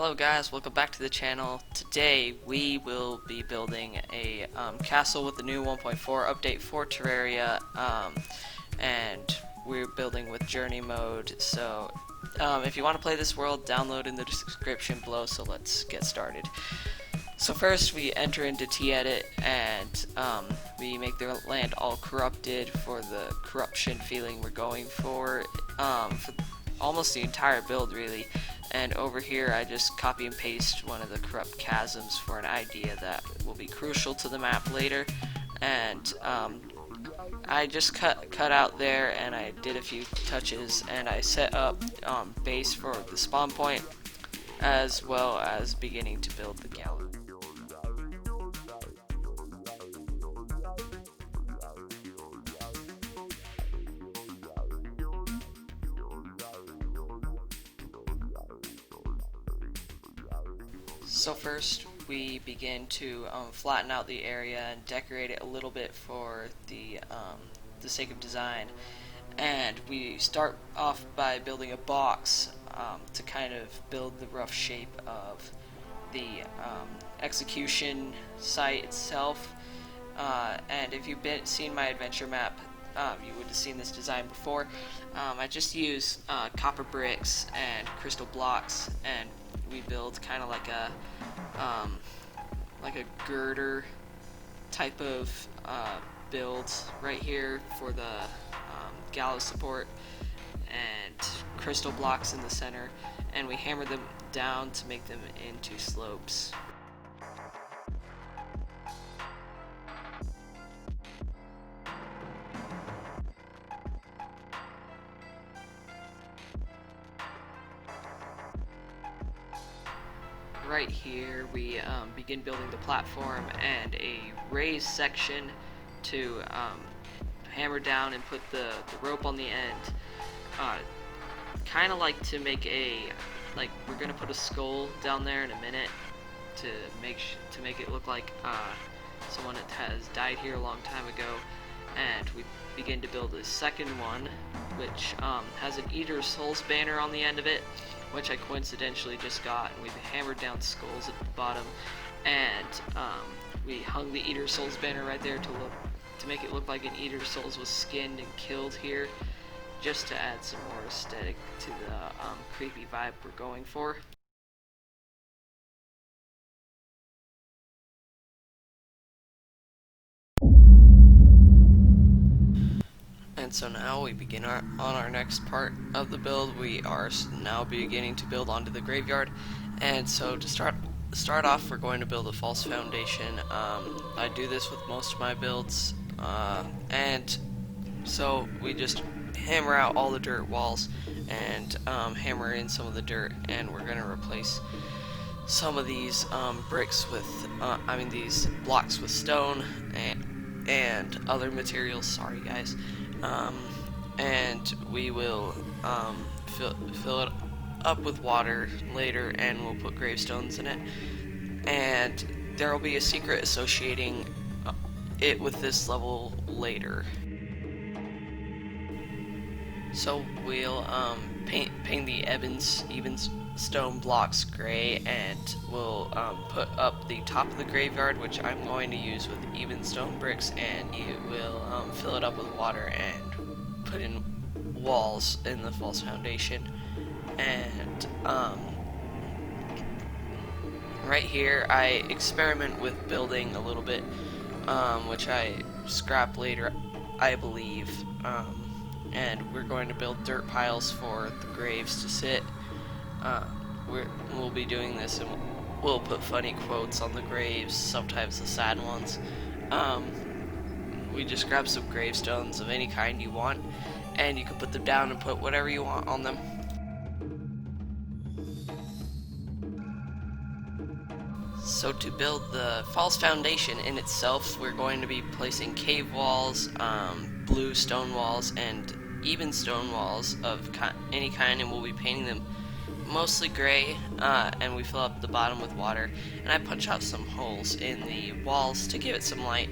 Hello guys, welcome back to the channel. Today we will be building a castle with the new 1.4 update for Terraria, and we're building with journey mode. So if you want to play this world, download in the description below. So let's get started. So first we enter into T-Edit and we make the land all corrupted for the corruption feeling we're going for almost the entire build really. And over here I just copy and paste one of the corrupt chasms for an idea that will be crucial to the map later. And I just cut out there and I did a few touches and I set up base for the spawn point as well as beginning to build the gallery. So first we begin to flatten out the area and decorate it a little bit for the sake of design, and we start off by building a box to kind of build the rough shape of the execution site itself. And if you've seen my adventure map, you would have seen this design before. I just use copper bricks and crystal blocks, and we build kind of like a girder type of build right here for the gallows support, and crystal blocks in the center, and we hammer them down to make them into slopes. Right here we begin building the platform and a raised section to hammer down and put the rope on the end. Kind of like to make we're gonna put a skull down there in a minute to make it look like someone that has died here a long time ago. And we begin to build a second one, which has an Eater Souls banner on the end of it, which I coincidentally just got, and we've hammered down skulls at the bottom, and we hung the Eater Souls banner right there to make it look like an Eater Souls was skinned and killed here, just to add some more aesthetic to the creepy vibe we're going for. And so now we begin on our next part of the build. We are now beginning to build onto the graveyard, and so to start off, we're going to build a false foundation. I do this with most of my builds, and so we just hammer out all the dirt walls and hammer in some of the dirt, and we're going to replace some of these bricks with, these blocks with stone and other materials. Sorry guys. And we will fill it up with water later, and we'll put gravestones in it, and there will be a secret associating it with this level later. So we'll paint the even stone blocks gray, and we'll put up the top of the graveyard, which I'm going to use with even stone bricks, and you will fill it up with water and put in walls in the false foundation. And right here I experiment with building a little bit, which I scrap later, I believe. And we're going to build dirt piles for the graves to sit. We'll be doing this, and we'll put funny quotes on the graves, sometimes the sad ones. We just grab some gravestones of any kind you want, and you can put them down and put whatever you want on them. So to build the false foundation in itself, we're going to be placing cave walls, blue stone walls, and even stone walls of any kind, and we'll be painting them mostly gray, and we fill up the bottom with water, and I punch out some holes in the walls to give it some light.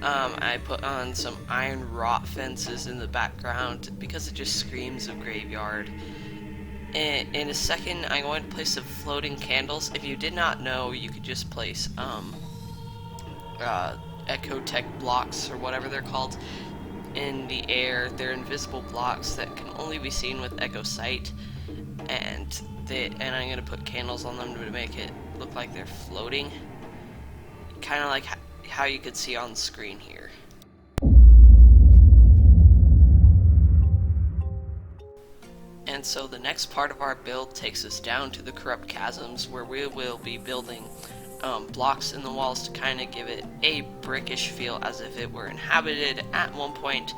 I put on some iron wrought fences in the background because it just screams of graveyard. In a second, I'm going to place some floating candles. If you did not know, you could just place ecotech blocks or whatever they're called in the air. They're invisible blocks that can only be seen with Echo Sight, and I'm going to put candles on them to make it look like they're floating, kind of like how you could see on the screen here. And so the next part of our build takes us down to the corrupt chasms, where we will be building blocks in the walls to kind of give it a brickish feel, as if it were inhabited at one point.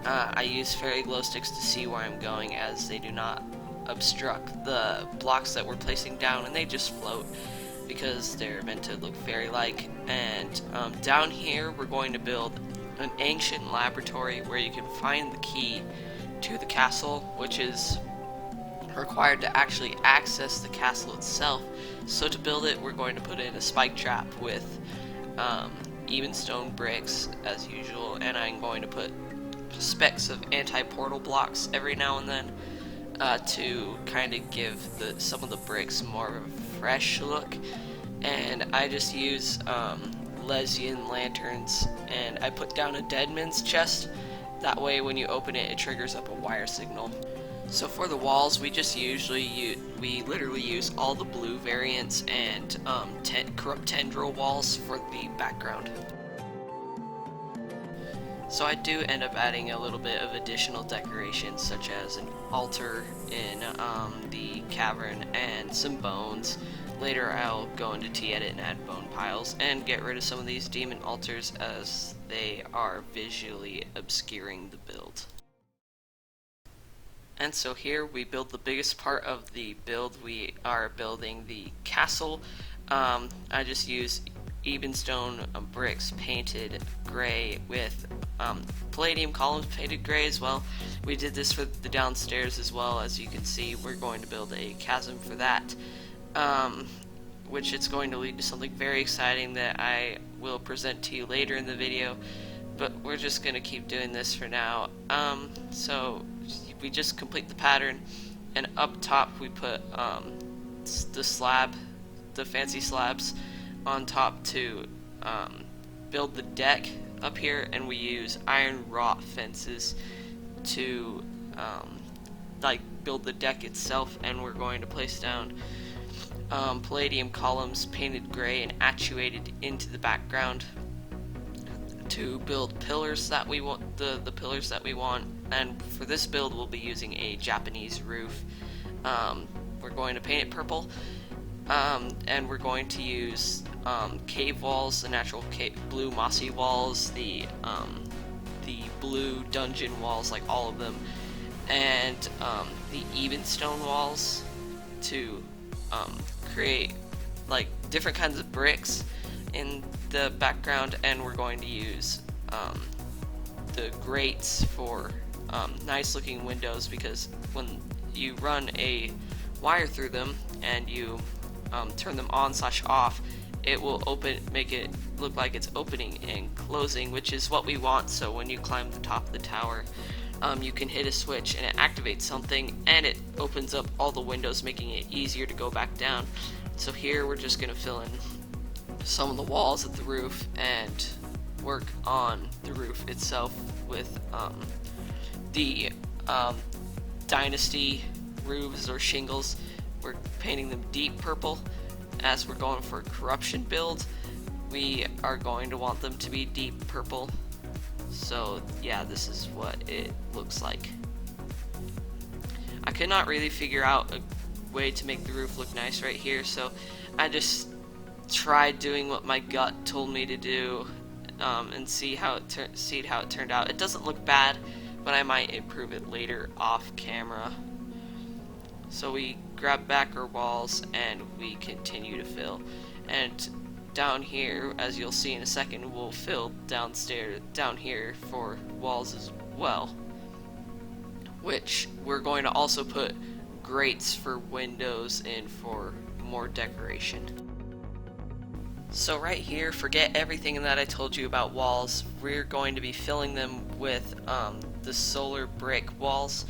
I use fairy glow sticks to see where I'm going, as they do not obstruct the blocks that we're placing down, and they just float because they're meant to look fairy-like. And down here we're going to build an ancient laboratory where you can find the key to the castle, which is required to actually access the castle itself. So to build it, we're going to put in a spike trap with even stone bricks as usual, and I'm going to put specks of anti-portal blocks every now and then to kind of give some of the bricks more of a fresh look. And I just use Lesian lanterns, and I put down a deadman's chest. That way when you open it, it triggers up a wire signal. So for the walls, we literally use all the blue variants and corrupt tendril walls for the background. So I do end up adding a little bit of additional decorations, such as an altar in the cavern and some bones. Later I'll go into T-Edit and add bone piles and get rid of some of these demon altars, as they are visually obscuring the build. And so here we build the biggest part of the build. We are building the castle. I just use ebenstone bricks painted gray with palladium columns painted gray as well. We did this for the downstairs as well. As you can see, we're going to build a chasm for that, which it's going to lead to something very exciting that I will present to you later in the video, but we're just going to keep doing this for now. So we just complete the pattern, and up top we put the fancy slabs on top to build the deck up here, and we use iron wrought fences to build the deck itself. And we're going to place down palladium columns painted gray and actuated into the background to build pillars that we want, the pillars that we want. And for this build we'll be using a Japanese roof. We're going to paint it purple, and we're going to use cave walls, the natural blue mossy walls, the blue dungeon walls, like all of them, and the even stone walls to create like different kinds of bricks in the background. And we're going to use the grates for nice looking windows, because when you run a wire through them and you turn them on/off, it will make it look like it's opening and closing, which is what we want. So when you climb the top of the tower, you can hit a switch and it activates something and it opens up all the windows, making it easier to go back down. So here we're just going to fill in some of the walls at the roof and work on the roof itself with the dynasty roofs or shingles. We're painting them deep purple. As we're going for a corruption build, we are going to want them to be deep purple. So yeah, this is what it looks like. I could not really figure out a way to make the roof look nice right here, so I just tried doing what my gut told me to do, and see how it turned out. It doesn't look bad, but I might improve it later off camera. So we grab back our walls and we continue to fill. And down here, as you'll see in a second, we'll fill down here for walls as well, which we're going to also put grates for windows in for more decoration. So right here, forget everything that I told you about walls. We're going to be filling them with the solar brick walls.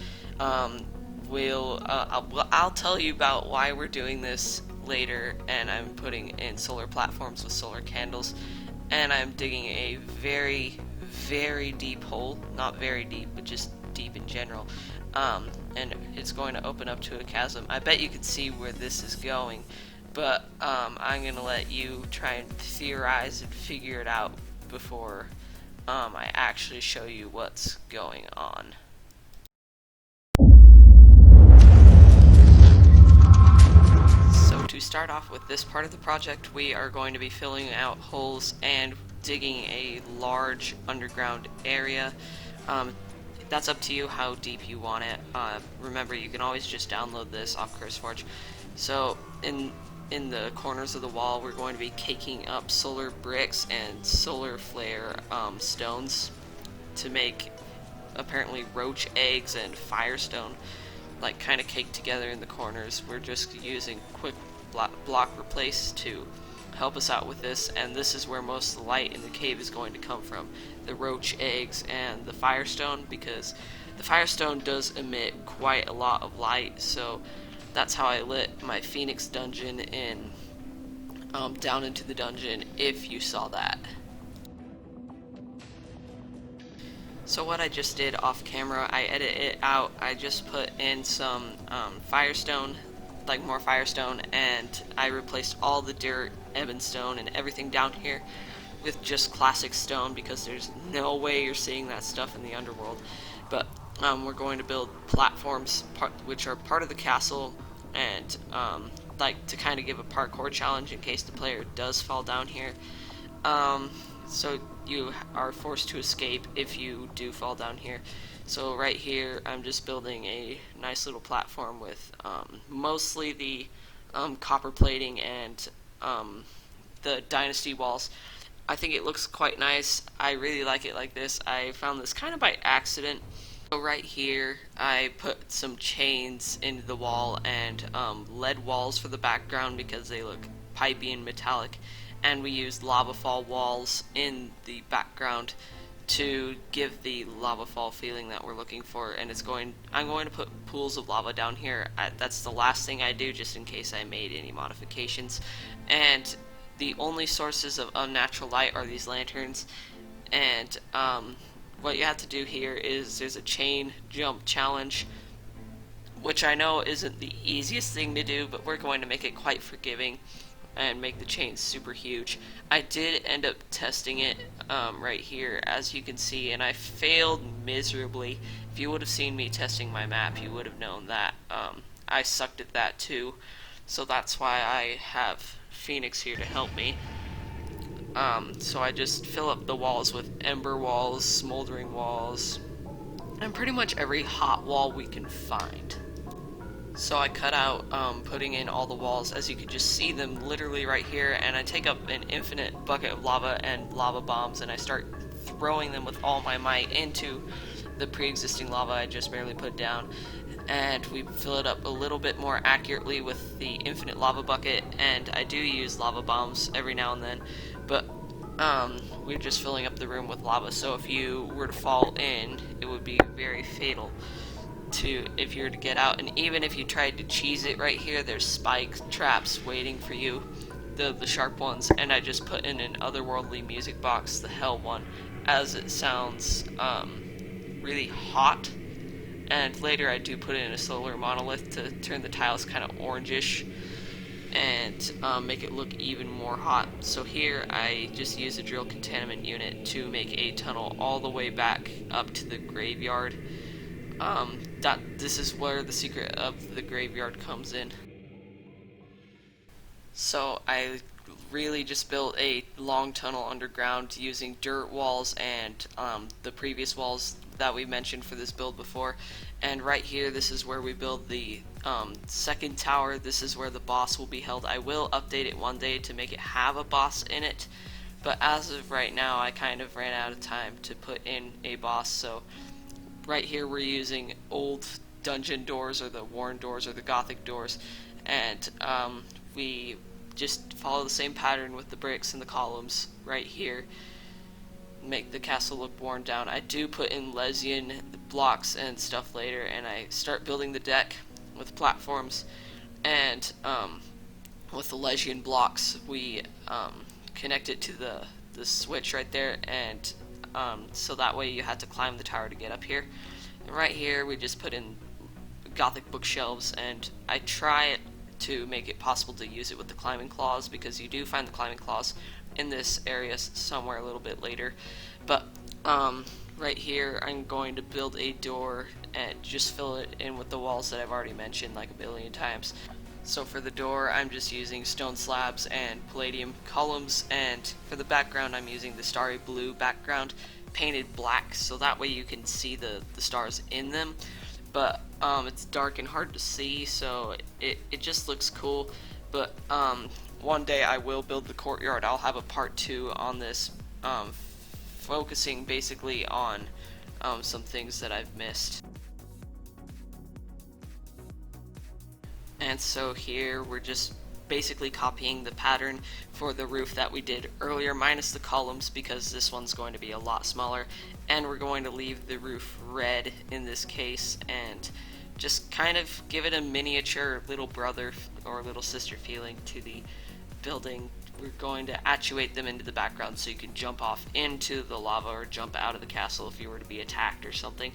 I'll tell you about why we're doing this later, and I'm putting in solar platforms with solar candles, and I'm digging a very, very deep hole, not very deep, but just deep in general, and it's going to open up to a chasm. I bet you can see where this is going, but I'm going to let you try and theorize and figure it out before I actually show you what's going on. So to start off with this part of the project, we are going to be filling out holes and digging a large underground area. That's up to you how deep you want it. Remember, you can always just download this off CurseForge. So in the corners of the wall, we're going to be caking up solar bricks and solar flare stones to make apparently roach eggs and firestone, like kind of caked together in the corners. We're just using quick block replace to help us out with this, and this is where most of the light in the cave is going to come from, the roach eggs and the firestone, because the firestone does emit quite a lot of light. So that's how I lit my Phoenix dungeon in down into the dungeon, if you saw that. So what I just did off camera, I edited it out. I just put in some firestone, like more firestone, and I replaced all the dirt, ebon stone, and everything down here with just classic stone, because there's no way you're seeing that stuff in the underworld. But we're going to build platforms which are part of the castle, and like to kind of give a parkour challenge in case the player does fall down here. So you are forced to escape if you do fall down here. So right here, I'm just building a nice little platform with mostly the copper plating and the dynasty walls. I think it looks quite nice. I really like it like this. I found this kind of by accident. So right here, I put some chains into the wall and lead walls for the background because they look pipey and metallic. And we used lava fall walls in the background to give the lava fall feeling that we're looking for. And I'm going to put pools of lava down here. That's the last thing I do, just in case I made any modifications. And the only sources of unnatural light are these lanterns. And what you have to do here is there's a chain jump challenge, which I know isn't the easiest thing to do, but we're going to make it quite forgiving and make the chains super huge. I did end up testing it right here, as you can see, and I failed miserably. If you would have seen me testing my map, you would have known that I sucked at that too. So that's why I have Phoenix here to help me. So I just fill up the walls with ember walls, smoldering walls, and pretty much every hot wall we can find. So I cut out putting in all the walls, as you can just see them literally right here, and I take up an infinite bucket of lava and lava bombs, and I start throwing them with all my might into the pre-existing lava I just barely put down. And we fill it up a little bit more accurately with the infinite lava bucket, and I do use lava bombs every now and then, but we're just filling up the room with lava, so if you were to fall in, it would be very fatal if you were to get out. And even if you tried to cheese it right here, there's spike traps waiting for you, the sharp ones. And I just put in an otherworldly music box, the hell one, as it sounds really hot. And later I do put in a solar monolith to turn the tiles kind of orangish and make it look even more hot. So here I just use a drill containment unit to make a tunnel all the way back up to the graveyard. This is where the secret of the graveyard comes in. So I really just built a long tunnel underground using dirt walls and the previous walls that we mentioned for this build before. And right here, this is where we build the second tower. This is where the boss will be held. I will update it one day to make it have a boss in it, but as of right now, I kind of ran out of time to put in a boss. So right here we're using old dungeon doors, or the worn doors, or the gothic doors, and we just follow the same pattern with the bricks and the columns right here. make the castle look worn down. I do put in Lesian blocks and stuff later, and I start building the deck with platforms, and with the Lesian blocks we connect it to the switch right there, and so that way you had to climb the tower to get up here. And right here we just put in Gothic bookshelves, and I try to make it possible to use it with the climbing claws, because you do find the climbing claws in this area somewhere a little bit later. But right here I'm going to build a door and just fill it in with the walls that I've already mentioned like a billion times. So for the door I'm just using stone slabs and palladium columns, and for the background I'm using the starry blue background painted black, so that way you can see the stars in them. But it's dark and hard to see, so it just looks cool. But one day I will build the courtyard. I'll have a part 2 on this, focusing basically on some things that I've missed. And so here we're just basically copying the pattern for the roof that we did earlier, minus the columns, because this one's going to be a lot smaller, and we're going to leave the roof red in this case and just kind of give it a miniature little brother or little sister feeling to the building. We're going to actuate them into the background so you can jump off into the lava or jump out of the castle if you were to be attacked or something.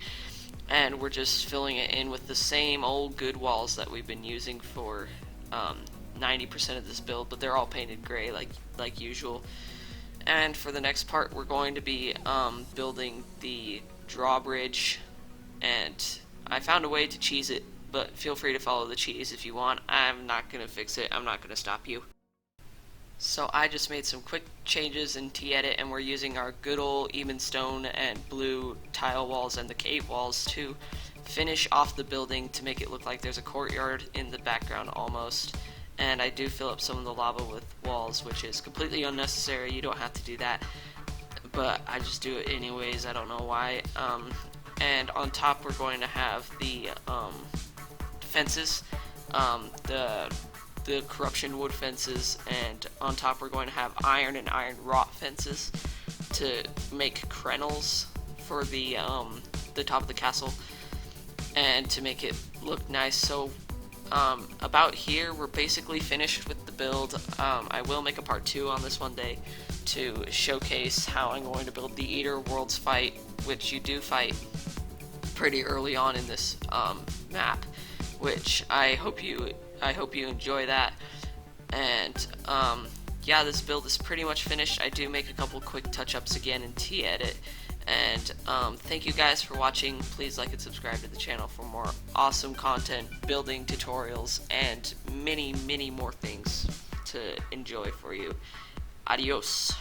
And we're just filling it in with the same old good walls that we've been using for 90% of this build, but they're all painted gray like usual. And for the next part we're going to be building the drawbridge, and I found a way to cheese it, but feel free to follow the cheese if you want. I'm not going to fix it, I'm not going to stop you. So I just made some quick changes in T-Edit, and we're using our good old even stone and blue tile walls and the cave walls to finish off the building to make it look like there's a courtyard in the background almost. And I do fill up some of the lava with walls, which is completely unnecessary. You don't have to do that, but I just do it anyways. I don't know why. And on top we're going to have the fences, the corruption wood fences, and on top we're going to have iron and iron wrought fences to make crenels for the top of the castle and to make it look nice. So about here we're basically finished with the build. I will make a part 2 on this one day to showcase how I'm going to build the Eater Worlds fight, which you do fight pretty early on in this map, which I hope you enjoy that. And yeah, this build is pretty much finished. I do make a couple quick touch-ups again in T-Edit. And thank you guys for watching. Please like and subscribe to the channel for more awesome content, building tutorials, and many more things to enjoy for you. Adios.